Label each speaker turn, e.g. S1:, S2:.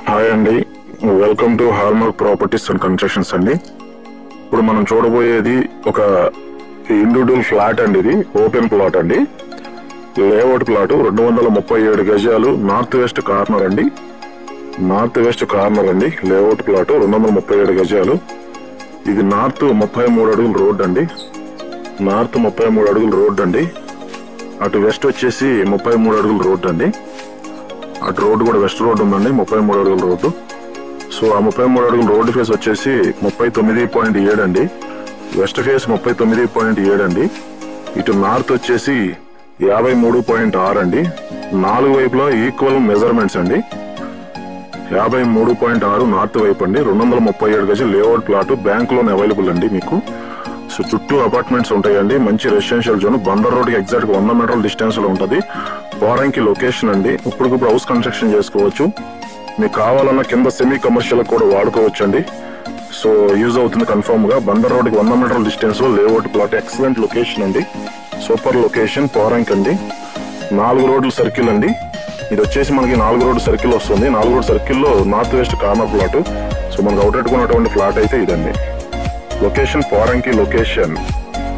S1: Hi అండి, welcome to hallmark properties and constructions అండి. ఇప్పుడు మనం చూడబోయేది ఒక ఇండివిజువల్ ఫ్లాట్ అండి. ఇది ఓపెన్ ప్లాట్ అండి, లేఅవుట్ ప్లాట్ 237 గజాలు, నార్త్ వెస్ట్ కార్నర్ అండి. నార్త్ వెస్ట్ కార్నర్ అండి, లేఅవుట్ ప్లాట్ 237 గజాలు. ఇది నార్త్ 33 అడుగుల రోడ్ అండి. నార్త్ 33 అడుగుల రోడ్ అండి. అటు వెస్ట్ వచ్చేసి 33 అడుగుల రోడ్ అండి. అటు రోడ్డు కూడా వెస్ట్ రోడ్ ఉందండి, 33 అడుగుల రోడ్డు. సో ఆ 33 అడుగుల రోడ్డు ఫేస్ వచ్చేసి 39.7 అండి. వెస్ట్ ఫేస్ 39.7 అండి. ఇటు నార్త్ వచ్చేసి 53.6 అండి. 4 వైపులా ఈక్వల్ మెజర్మెంట్స్ అండి. 53.6 నార్త్ వైపు అండి. 237 గజాలు layout plot, bank loan available అండి మీకు. సో చుట్టూ అపార్ట్మెంట్స్ ఉంటాయండి. మంచి రెసిడెన్షియల్ జోన్, బందర్ రోడ్ కి ఎగ్జాక్ట్ 100 మీటర్ల డిస్టెన్స్ లో ఉంటది. పోరంకి లొకేషన్ అండి. ఇప్పటికిప్పుడు హౌస్ కన్స్ట్రక్షన్ చేసుకోవచ్చు. మీకు కావాలన్నా కింద సెమీ కమర్షియల్ కూడా వాడుకోవచ్చు అండి. సో యూజ్ అవుతుంది కన్ఫర్మ్ గా. బందర్ రోడ్ కి 100 మీటర్ల డిస్టెన్స్ లో లేఅవుట్ ప్లాట్, ఎక్సలెంట్ లొకేషన్ అండి. సూపర్ లొకేషన్, పోరంకి అండి. 4 రోడ్ల సర్కిల్ అండి. ఇది వచ్చేసి మనకి 4 రోడ్డు సర్కిల్ వస్తుంది. 4 రోడ్ సర్కిల్ లో north west corner plot. So మనకు అవుట్ ఉన్నటువంటి ఫ్లాట్ అయితే ఇదండి. Location Poranki location.